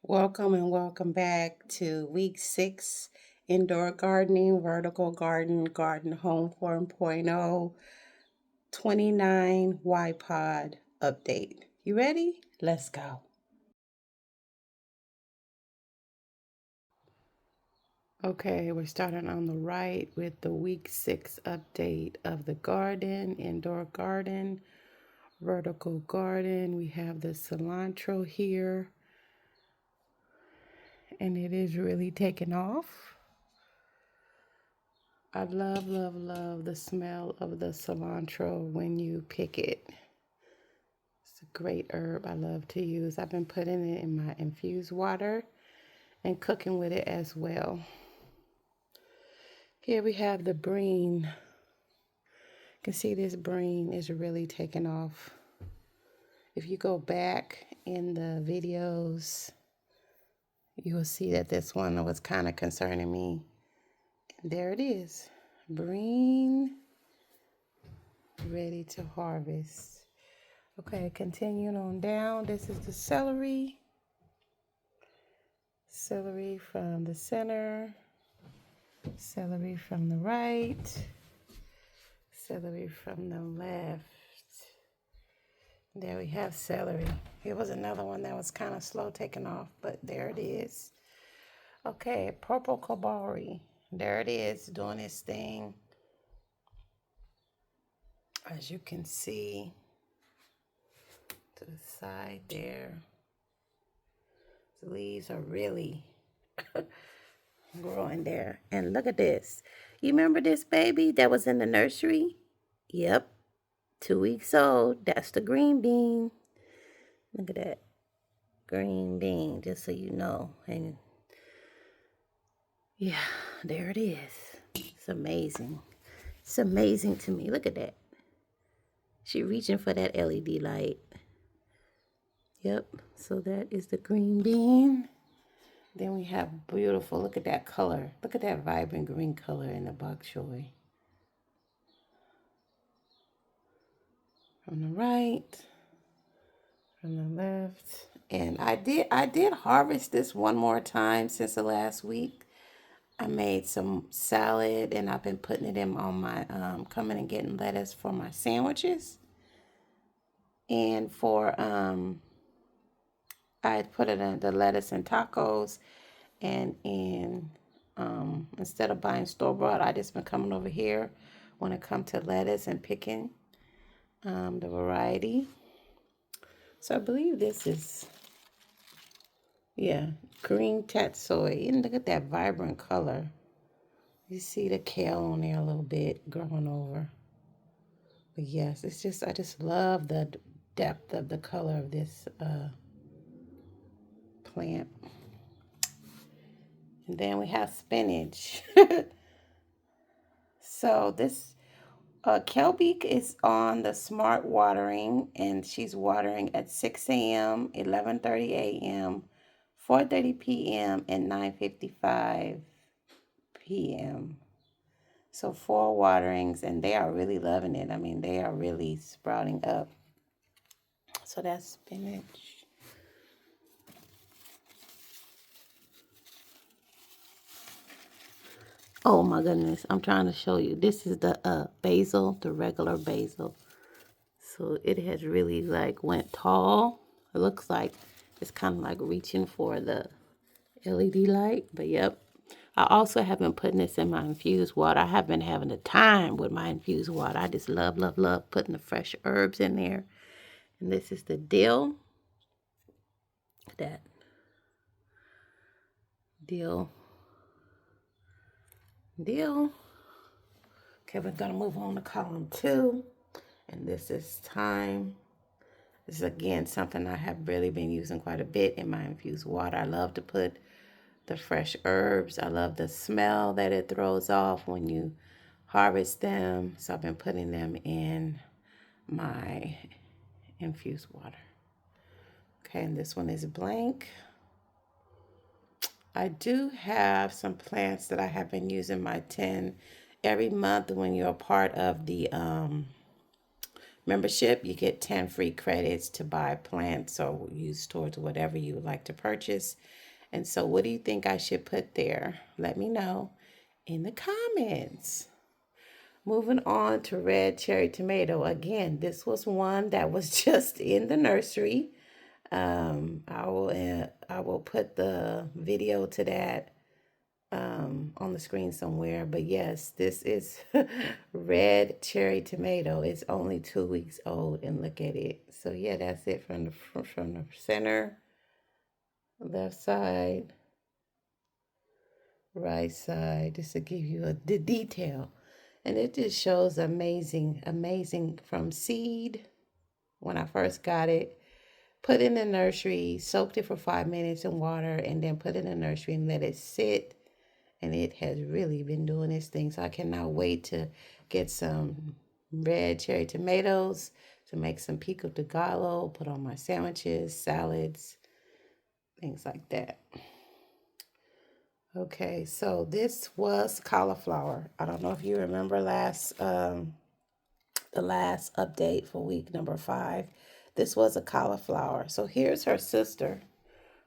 Welcome and welcome back to week 6 indoor gardening, vertical garden, Gardyn Home 4.0, 29 Ypod update. You ready? Let's go. Okay, we're starting on the right with the week 6 update of the garden, indoor garden, vertical garden. We have the cilantro here, and it is really taking off. I love, love, love the smell of the cilantro when you pick it. It's a great herb I love to use. I've been putting it in my infused water and cooking with it as well. Here we have the Breen. You can see this Breen is really taking off. If you go back in the videos, you will see that this one was kind of concerning me. And there it is. Breen, ready to harvest. Okay, continuing on down, this is the celery. Celery from the center, celery from the right, celery from the left. There we have celery. Here was another one that was kind of slow taking off, but there it is. Okay, purple Kohlbrabri. There it is, doing its thing. As you can see, to the side there. The leaves are really growing there. And look at this. You remember this baby that was in the nursery? Yep, 2 weeks old. That's the green bean. Look at that. Green bean, just so you know. And yeah, there it is. It's amazing. It's amazing to me. Look at that. She reaching for that LED light. Yep, so that is the green bean. Then we have beautiful, look at that color. Look at that vibrant green color in the Bok Choy. From the right, from the left. And I did harvest this one more time since the last week. I made some salad and I've been putting it in on my, coming and getting lettuce for my sandwiches. And for, I put it in the lettuce in tacos and in, instead of buying store-bought, I just been coming over here when it comes to lettuce and picking the variety. So I believe this is, yeah, green Tatsoi. And look at that vibrant color. You see the kale on there a little bit growing over. But yes, it's just, I just love the depth of the color of this plant. And then we have spinach. So this Kelby is on the Smart Watering, and she's watering at 6 a.m., 11:30 a.m., 4:30 p.m., and 9:55 p.m. So 4 waterings, and they are really loving it. I mean, they are really sprouting up. So that's spinach. Oh my goodness, I'm trying to show you. This is the basil, the regular basil. So it has really like went tall. It looks like it's kind of like reaching for the LED light, but yep. I also have been putting this in my infused water. I have been having a time with my infused water. I just love, love, love putting the fresh herbs in there. And this is the dill. That dill. Dill. Okay, we're gonna move on to column 2. And this is thyme. This is again something I have really been using quite a bit in my infused water. I love to put the fresh herbs. I love the smell that it throws off when you harvest them. So I've been putting them in my infused water. Okay, and this one is blank. I do have some plants that I have been using my tin every month when you're a part of the membership, you get 10 free credits to buy plants or use towards whatever you would like to purchase. And so what do you think I should put there? Let me know in the comments. Moving on to red cherry tomato. Again, this was one that was just in the nursery. I will put the video to that on the screen somewhere. But yes, this is red cherry tomato. It's only 2 weeks old, and look at it. So yeah, that's it from the center, left side, right side, just to give you the detail. And it just shows amazing from seed when I first got it. Put it in the nursery, soaked it for 5 minutes in water, and then put it in the nursery and let it sit. And it has really been doing its thing. So I cannot wait to get some red cherry tomatoes to make some pico de gallo, put on my sandwiches, salads, things like that. Okay, so this was cauliflower. I don't know if you remember the last update for week number 5. This was a cauliflower. So here's her sister.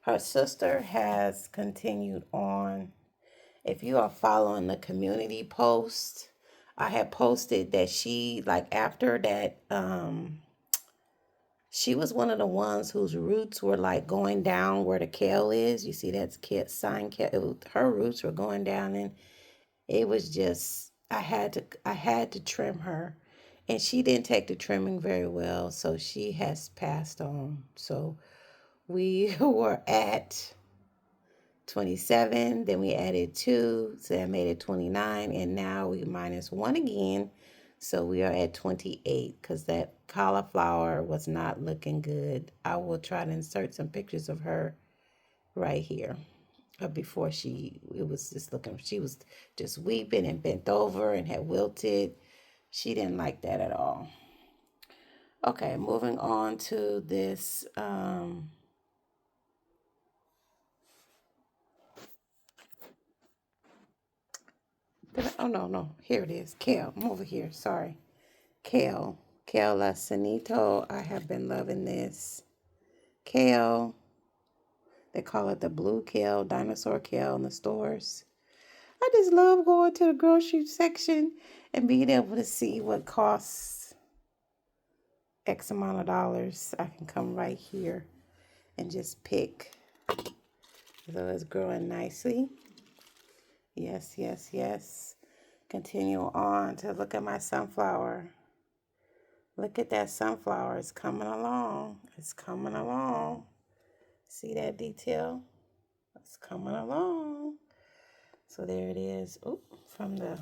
Her sister has continued on. If you are following the community post, I had posted that she, like after that, she was one of the ones whose roots were like going down where the kale is. You see that's sign kale. Her roots were going down, and it was just I had to trim her, and she didn't take the trimming very well, so she has passed on. So we were at 27, then we added 2, so that made it 29, and now we minus 1 again, so we are at 28 because that cauliflower was not looking good. I will try to insert some pictures of her right here. Before she was just weeping and bent over and had wilted. She didn't like that at all. Okay, moving on to this oh no, here it is. Kale. I'm over here. Sorry. Kale Lacinato. I have been loving this. Kale. They call it the blue kale, dinosaur kale in the stores. I just love going to the grocery section and being able to see what costs X amount of dollars. I can come right here and just pick. So it's growing nicely. Yes. Continue on to look at my sunflower. Look at that sunflower. It's coming along. See that detail? It's coming along. So there it is. Oop, from the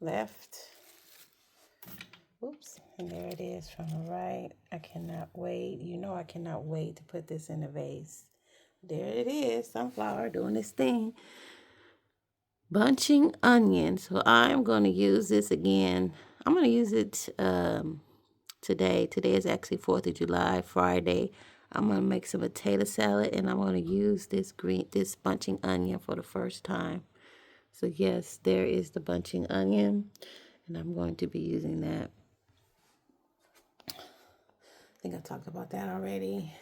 left. Oops, and there it is from the right. I cannot wait. You know I cannot wait to put this in a vase. There it is, sunflower doing this thing. Bunching onion. So I'm going to use this again. I'm going to use it today. Today is actually 4th of July, Friday. I'm going to make some potato salad, and I'm going to use this bunching onion for the first time. So yes, there is the bunching onion, and I'm going to be using that. I think I talked about that already.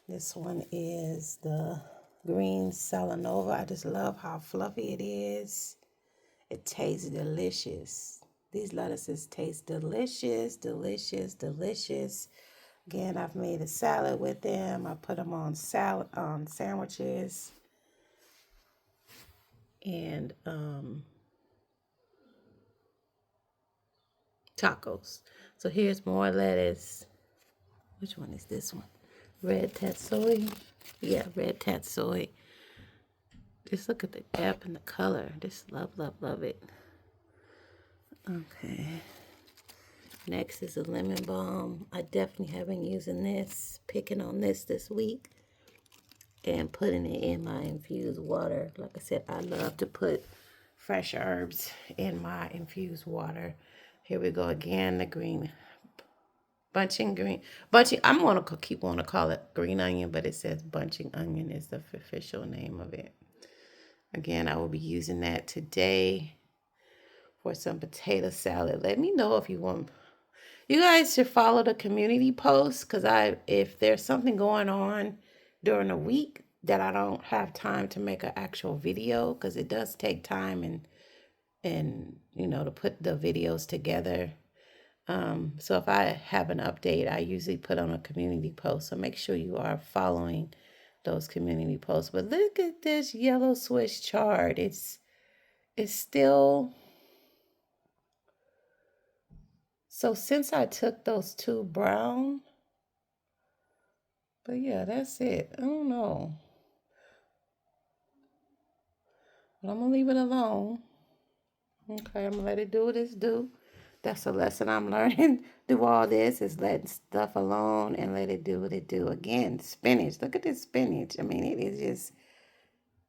This one is the green Salanova. I just love how fluffy it is. It tastes delicious. These lettuces taste delicious. Again, I've made a salad with them. I put them on sandwiches. And tacos. So here's more lettuce. Which one is this one? Red Tatsoi. Yeah, red Tatsoi. Just look at the depth and the color. Just love it. Okay. Next is a lemon balm. I definitely have been using this, picking on this week, and putting it in my infused water. Like I said, I love to put fresh herbs in my infused water. Here we go again, the green. Bunching. I'm going to keep on to call it green onion, but it says bunching onion is the official name of it. Again, I will be using that today for some potato salad. Let me know if you want. You guys should follow the community posts because if there's something going on during the week that I don't have time to make an actual video, because it does take time and to put the videos together. So if I have an update, I usually put on a community post. So make sure you are following those community posts. But look at this yellow Swiss chard. It's still. So since I took those two brown, but yeah, that's it. I don't know. But I'm going to leave it alone. Okay, I'm going to let it do what it's do. That's a lesson I'm learning through all this is letting stuff alone and let it do what it do. Again, spinach. Look at this spinach. I mean, it is just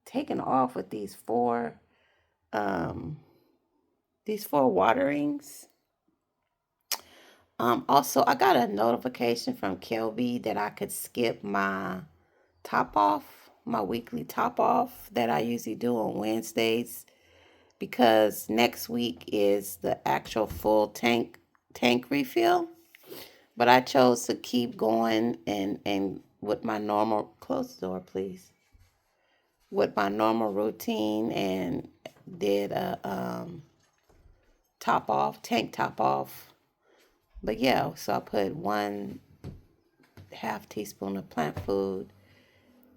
taking off with these four waterings. Also, I got a notification from Kelby that I could skip my top off, my weekly top off that I usually do on Wednesdays, because next week is the actual full tank refill. But I chose to keep going and with my normal, close the door please, with my normal routine, and did a tank top off. But yeah, so I put 1/2 teaspoon of plant food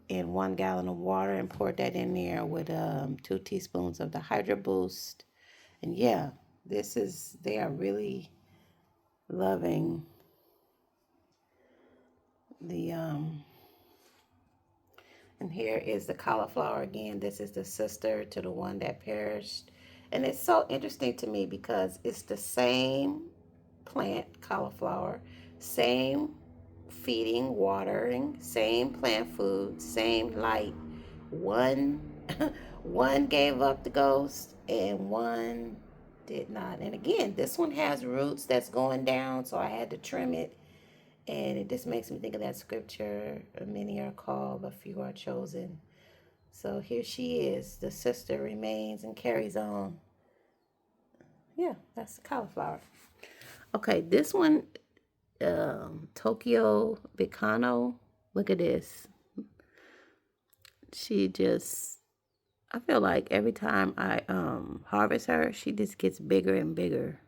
in 1 gallon of water and poured that in there with 2 teaspoons of the HydroBoost. And yeah, they are really loving the and here is the cauliflower again. This is the sister to the one that perished. And it's so interesting to me because it's the same plant, cauliflower, same feeding, watering, same plant food, same light. One one gave up the ghost and one did not. And again, this one has roots that's going down, so I had to trim it. And it just makes me think of that scripture, many are called, but few are chosen. So here she is. The sister remains and carries on. Yeah, that's the cauliflower. Okay, this one, Tokyo Bekana. Look at this. She just, I feel like every time I harvest her, she just gets bigger and bigger.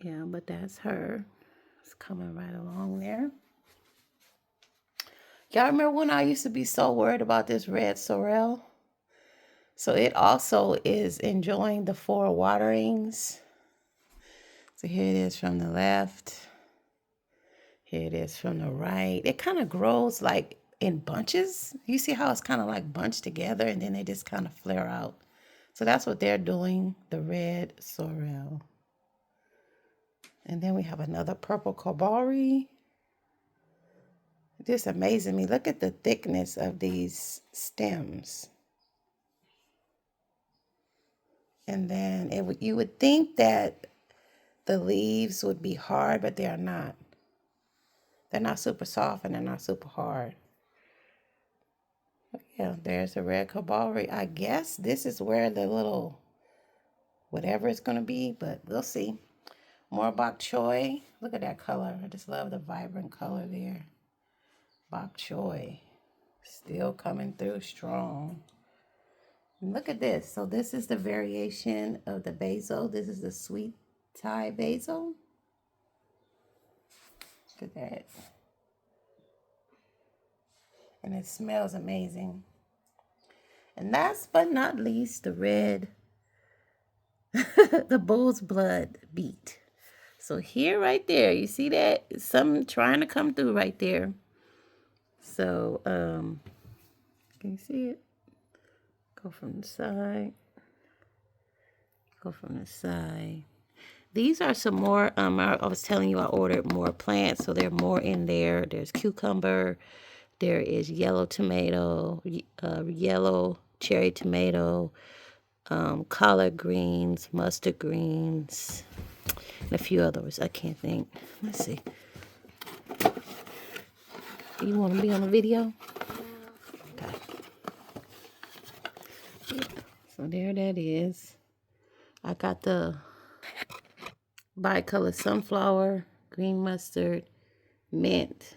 Yeah, but that's her. It's coming right along there. Y'all remember when I used to be so worried about this red sorrel? So it also is enjoying the 4 waterings. So here it is from the left. Here it is from the right. It kind of grows like in bunches. You see how it's kind of like bunched together and then they just kind of flare out. So that's what they're doing, the red sorrel. And then we have another purple Kohlbrabri. Just amazing me. Look at the thickness of these stems. And then you would think that the leaves would be hard, but they are not. They're not super soft and they're not super hard. But yeah, there's a red Kohlbrabri. I guess this is where the little whatever it's going to be, but we'll see. More Bok Choy. Look at that color. I just love the vibrant color there. Bok Choy. Still coming through strong. And look at this. So this is the variation of the basil. This is the sweet Thai basil. Look at that. And it smells amazing. And last but not least, the red, the bull's blood beet. So here, right there, you see that? Something trying to come through right there. So, can you see it? Go from the side. Go from the side. These are some more, I was telling you I ordered more plants, so there are more in there. There's cucumber. There is yellow tomato, yellow cherry tomato, collard greens, mustard greens, and a few others. I can't think. Let's see. You want to be on the video? Okay. Yeah. So there that is. I got the bicolor sunflower, green mustard, mint,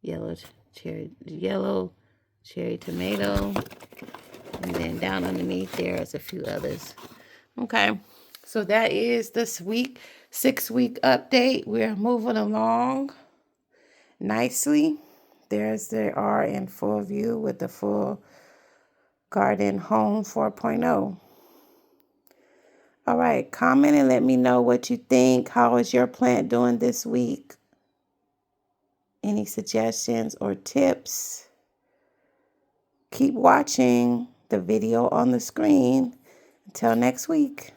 yellow cherry tomato, and then down underneath there is a few others. Okay, so that is this week 6-week update. We're moving along nicely. They are in full view with the full Gardyn Home 4.0. All right, comment and let me know what you think. How is your plant doing this week? Any suggestions or tips? Keep watching the video on the screen. Until next week.